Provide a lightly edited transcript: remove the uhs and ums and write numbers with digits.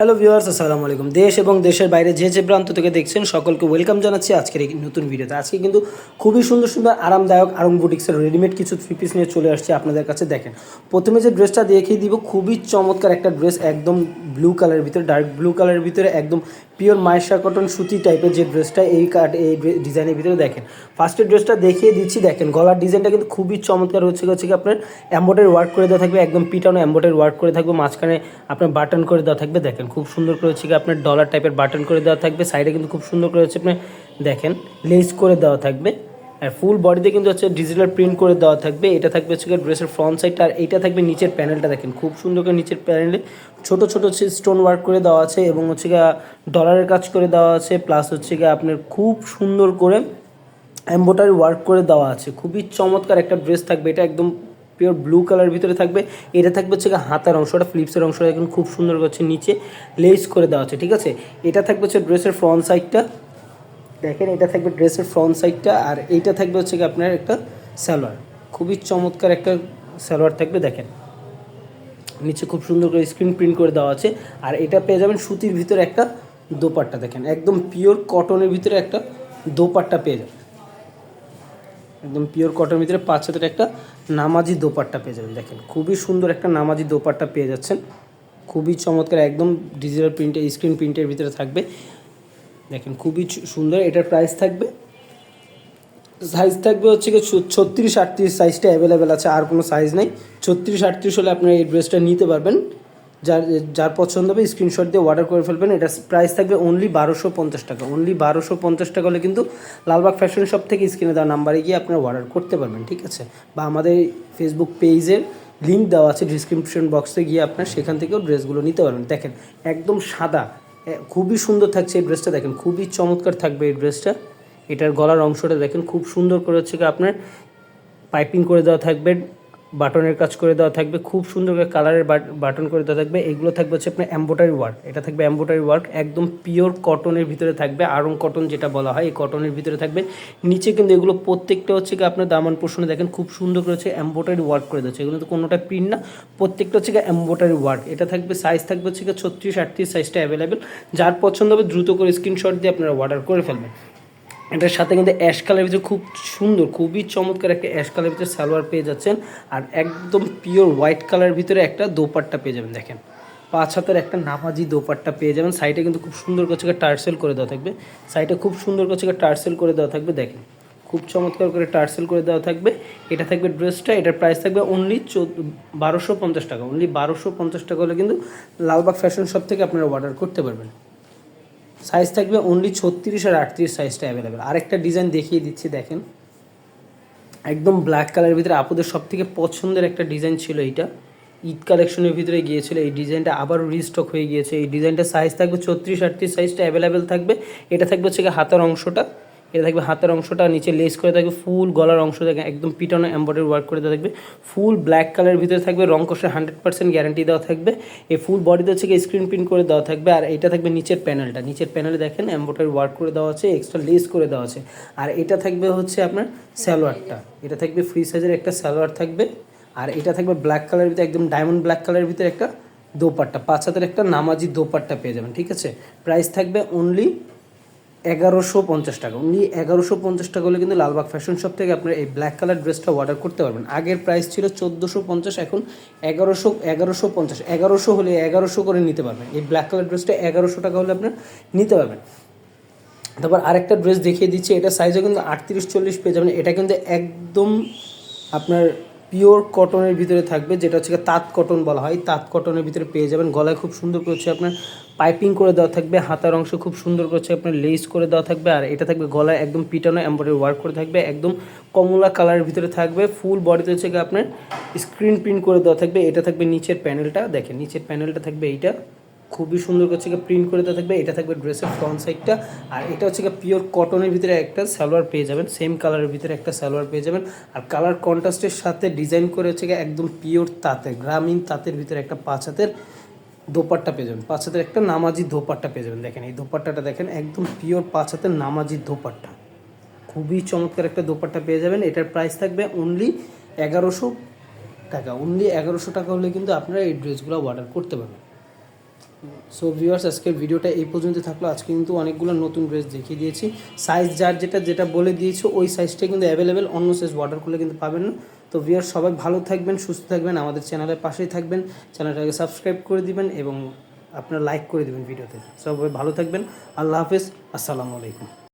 Hello viewers, আসসালামু আলাইকুম। দেশ এবং দেশের বাইরে যে প্রান্ত থেকে দেখছেন সকলকে ওয়েলকাম জানাচ্ছি আজকের এই নতুন ভিডিওতে। আজকে কিন্তু খুবই সুন্দর সুন্দর আরামদায়ক আরং বুটিক্সের রেডিমেড কিছু থ্রি পিস নিয়ে চলে আসছে আপনাদের কাছে। দেখেন, প্রথমে যে ড্রেসটা দেখিয়ে দিব খুবই চমৎকার একটা ড্রেস, একদম ব্লু কালারের ভিতরে, ডার্ক ব্লু কালারের ভিতরে একদম পিওর মাইশা কটন সুতি টাইপের যে ড্রেসটা, এই ডিজাইনের ভিতরে দেখেন। ফার্স্টের ড্রেসটা দেখিয়ে দিচ্ছি, দেখেন গলার ডিজাইনটা কিন্তু খুবই চমৎকার হচ্ছে কি আপনার এম্বয়ডারি ওয়ার্ক করে দেওয়া থাকবে, একদম পিটানো এম্বয়ডারি ওয়ার্ক করে থাকবে, মাঝখানে আপনার বাটন করে দেওয়া থাকবে। দেখেন খুব সুন্দর করে হচ্ছে কি আপনার ডলার টাইপের বাটন করে দেওয়া থাকবে, সাইডে কিন্তু খুব সুন্দর করে হচ্ছে আপনার দেখেন লেস করে দেওয়া থাকবে, আর ফুল বডিতে কিন্তু হচ্ছে ডিজিটাল প্রিন্ট করে দেওয়া থাকবে। এটা থাকবে হচ্ছে ড্রেসের ফ্রন্ট সাইডটা, আর এইটা থাকবে নিচের প্যানেলটা। দেখেন খুব সুন্দর করে নিচের প্যানেলে ছোট ছোট হচ্ছে স্টোন ওয়ার্ক করে দেওয়া আছে এবং হচ্ছে গিয়ে ডলারের কাজ করে দেওয়া আছে, প্লাস হচ্ছে গিয়ে আপনার খুব সুন্দর করে এমব্রয়ডারি ওয়ার্ক করে দেওয়া আছে। খুবই চমৎকার একটা ড্রেস থাকবে, এটা একদম পিওর ব্লু কালারের ভিতরে থাকবে। এটা থাকবে হচ্ছে হাতার অংশটা, ফ্লিপসের অংশটা এখন খুব সুন্দর হচ্ছে নিচে লেস করে দেওয়া আছে, ঠিক আছে। এটা থাকবে হচ্ছে ড্রেসের ফ্রন্ট সাইডটা, দেখেন এটা থাকবে ড্রেসের ফ্রন্ট সাইডটা, আর এইটা থাকবে হচ্ছে কি আপনার একটা সালোয়ার, খুবই চমৎকার একটা সালোয়ার থাকবে। দেখেন নিচে খুব সুন্দর করে স্ক্রিন প্রিন্ট করে দেওয়া আছে, আর এটা পেয়ে যাবেন সুতির ভিতরে একটা দোপাট্টা। দেখেন একদম পিওর কটনের ভিতরে একটা দোপাট্টা পেয়ে যাবেন, একদম পিওর কটনের ভিতরে 5 হাতের একটা নামাজি দোপাট্টা পেয়ে যাবেন। দেখেন খুবই সুন্দর একটা নামাজি দোপাট্টা পেয়ে যাচ্ছেন, খুবই চমৎকার, একদম ডিজিটাল প্রিন্টের স্ক্রিন প্রিন্টের ভিতরে থাকবে। দেখেন খুবই সুন্দর। এটার প্রাইস থাকবে, সাইজ থাকবে হচ্ছে কি 36-38 সাইজটা অ্যাভেলেবেল আছে, আর কোনো সাইজ নেই। 36-38 হলে আপনারা এই ড্রেসটা নিতে পারবেন। যার যার পছন্দ হবে স্ক্রিনশট দিয়ে অর্ডার করে ফেলবেন। এটা প্রাইস থাকবে অনলি 1250 টাকা। অনলি 1250 টাকা হলে কিন্তু লালবাগ ফ্যাশন শপ থেকে স্ক্রিনে দেওয়া নাম্বারে গিয়ে আপনারা অর্ডার করতে পারবেন, ঠিক আছে। বা আমাদের ফেসবুক পেজের লিঙ্ক দেওয়া আছে ডিসক্রিপশন বক্সে, গিয়ে আপনার সেখান থেকেও ড্রেসগুলো নিতে পারবেন। দেখেন একদম সাদা, খুবই সুন্দর থাকছে এই ড্রেসটা। দেখেন খুবই চমৎকার থাকবে এই ড্রেসটা। এটার গলার অংশটা দেখেন খুব সুন্দর করে হচ্ছে কি আপনার পাইপিং করে দেওয়া থাকবে, বাটনের কাজ করে দেওয়া থাকবে, খুব সুন্দর করে কালারের বাটন করে দেওয়া থাকবে। এগুলো থাকবে হচ্ছে আপনার এমব্রয়ডারি ওয়ার্ক, এটা থাকবে এমব্রয়ডারি ওয়ার্ক, একদম পিওর কটনের ভিতরে থাকবে, আরং কটন যেটা বলা হয় এই কটনের ভিতরে থাকবে। নিচে কিন্তু এগুলো প্রত্যেকটা হচ্ছে কি আপনার দামান পোর্শনে দেখেন খুব সুন্দর করে হচ্ছে এমব্রয়ডারি ওয়ার্ক করে দিচ্ছে। এগুলো তো কোনোটা প্রিন্ট না, প্রত্যেকটা হচ্ছে কি এমব্রয়ডারি ওয়ার্ক। এটা থাকবে সাইজ থাকবে হচ্ছে কি 36-38 সাইজটা অ্যাভেলেবেল। যার পছন্দ হবে দ্রুত করে স্ক্রিনশট দিয়ে আপনারা অর্ডার করে ফেলবেন। এটার সাথে কিন্তু অ্যাশ কালারের ভিতরে খুব সুন্দর, খুবই চমৎকার একটা অ্যাশ কালারের ভিতরে সালোয়ার পেয়ে যাচ্ছেন, আর একদম পিওর হোয়াইট কালারের ভিতরে একটা দোপাট্টা পেয়ে যাবেন। দেখেন 5 হাতের একটা নামাজি দোপাট্টা পেয়ে যাবেন। সাইডে কিন্তু খুব সুন্দর করছে টার্সেল করে দেওয়া থাকবে, সাইডে খুব সুন্দর করছে টার্সেল করে দেওয়া থাকবে। দেখেন খুব চমৎকার করে টার্সেল করে দেওয়া থাকবে। এটা থাকবে ড্রেসটা, এটার প্রাইস থাকবে অনলি 1250 টাকা। অনলি 1250 টাকা হলে কিন্তু লালবাগ ফ্যাশন শপ থেকে আপনারা অর্ডার করতে পারবেন। সাইজ থাকবে অনলি 36 আর 38 সাইজটা অ্যাভেলেবেল। আরেকটা ডিজাইন দেখিয়ে দিচ্ছি, দেখেন একদম ব্ল্যাক কালারের ভিতরে আপুদের সব থেকে পছন্দের একটা ডিজাইন ছিল। এইটা ঈদ কালেকশনের ভিতরে গিয়েছিল, এই ডিজাইনটা আবার রিস্টক হয়ে গিয়েছে। এই ডিজাইনটা সাইজ থাকবে 36-38 সাইজটা অ্যাভেলেবেল থাকবে। এটা থাকবে হচ্ছে হাতার অংশটা, এটা থাকবে হাতের অংশটা, নিচে লেস করে থাকবে, ফুল গলার অংশ দেখে একদম পিটানো এমব্রয়ডারি ওয়ার্ক করে দেওয়া থাকবে, ফুল ব্ল্যাক কালারের ভিতরে থাকবে, রং কষের 100% গ্যারান্টি দেওয়া থাকবে। এই ফুল বডিতে হচ্ছে স্ক্রিন প্রিন্ট করে দেওয়া থাকবে, আর এটা থাকবে নিচের প্যানেলটা, নিচের প্যানেলে দেখেন এমব্রয়ডারি ওয়ার্ক করে দেওয়া আছে, এক্সট্রা লেস করে দেওয়া আছে। আর এটা থাকবে হচ্ছে আপনার সালোয়ারটা, এটা থাকবে ফ্রি সাইজের একটা সালোয়ার থাকবে, আর এটা থাকবে ব্ল্যাক কালারের ভিতরে একদম ডায়মন্ড ব্ল্যাক কালারের ভিতরে একটা দোপাট্টা, 5 হাতের একটা নামাজি দোপাট্টা পেয়ে যাবেন, ঠিক আছে। প্রাইস থাকবে অনলি 1150 টাকা। অনলি 1150 টাকা হলে কিন্তু লালবাগ ফ্যাশন শপ থেকে আপনার এই ব্ল্যাক কালার ড্রেসটা অর্ডার করতে পারবেন। আগের প্রাইস ছিল 1450, এখন 1150। 1100 হলে 1100 করে নিতে পারবেন। এই ব্ল্যাক কালার ড্রেসটা 1100 টাকা হলে আপনার নিতে পারবেন। তারপর আরেকটা ড্রেস দেখিয়ে দিচ্ছি, এটা সাইজও কিন্তু 38-40 পেয়ে যাবেন। এটা কিন্তু একদম আপনার পিওর কটনের ভিতরে থাকবে, যেটা হচ্ছে তাঁত কটন বলা হয়, তাঁত কটনের ভিতরে পেয়ে যাবেন। গলায় খুব সুন্দর করছে আপনার পাইপিং করে দেওয়া থাকবে, হাতার অংশ খুব সুন্দর করছে আপনার লেস করে দেওয়া থাকবে, আর এটা থাকবে গলায় একদম পিটানো এমব্রয়ডারি ওয়ার্ক করে থাকবে, একদম কমলা কালারের ভিতরে থাকবে। ফুল বডিতে হচ্ছে আপনার স্ক্রিন প্রিন্ট করে দেওয়া থাকবে। এটা থাকবে নিচের প্যানেলটা, দেখেন নিচের প্যানেলটা থাকবে এইটা, খুবই সুন্দর করছে প্রিন্ট করে দেওয়া থাকবে। এটা থাকবে ড্রেসের ফ্রন্ট সাইডটা, আর এটা হচ্ছে পিওর কটনের ভিতরে একটা সালোয়ার পেয়ে যাবেন, সেম কালারের ভিতরে একটা সালোয়ার পেয়ে যাবেন। আর কালার কন্ট্রাস্টের সাথে ডিজাইন করে হচ্ছে একদম পিওর তাঁতের, গ্রামীণ তাঁতের ভিতরে একটা 5 হাতের দোপাট্টা পেয়ে যাবেন, 5 হাতের একটা নামাজি দোপাট্টা পেয়ে যাবেন। দেখেন এই দোপাট্টাটা দেখেন একদম পিওর 5 হাতের নামাজি দোপাট্টা, খুবই চমৎকার একটা দোপাট্টা পেয়ে যাবেন। এটার প্রাইস থাকবে অনলি 1100 টাকা। অনলি 1100 টাকা হলে কিন্তু আপনারা এই ড্রেসগুলো অর্ডার করতে পারবেন। সো ভিউয়ার্স, আজকের ভিডিওটা এই পর্যন্ত থাকলো। আজকে কিন্তু অনেকগুলো নতুন ড্রেস দেখিয়ে দিয়েছি। সাইজ যার যেটা বলে দিয়েছি ওই সাইজটাই কিন্তু অ্যাভেলেবেল, অন্য সাইজ অর্ডার করলে কিন্তু পাবেন না। তো ভিউয়ার্স, সবাই ভালো থাকবেন, সুস্থ থাকবেন, আমাদের চ্যানেলের পাশেই থাকবেন, চ্যানেলটাকে সাবস্ক্রাইব করে দিবেন এবং আপনারা লাইক করে দিবেন ভিডিওতে। সবাই ভালো থাকবেন, আল্লাহ হাফেজ, আসসালামু আলাইকুম।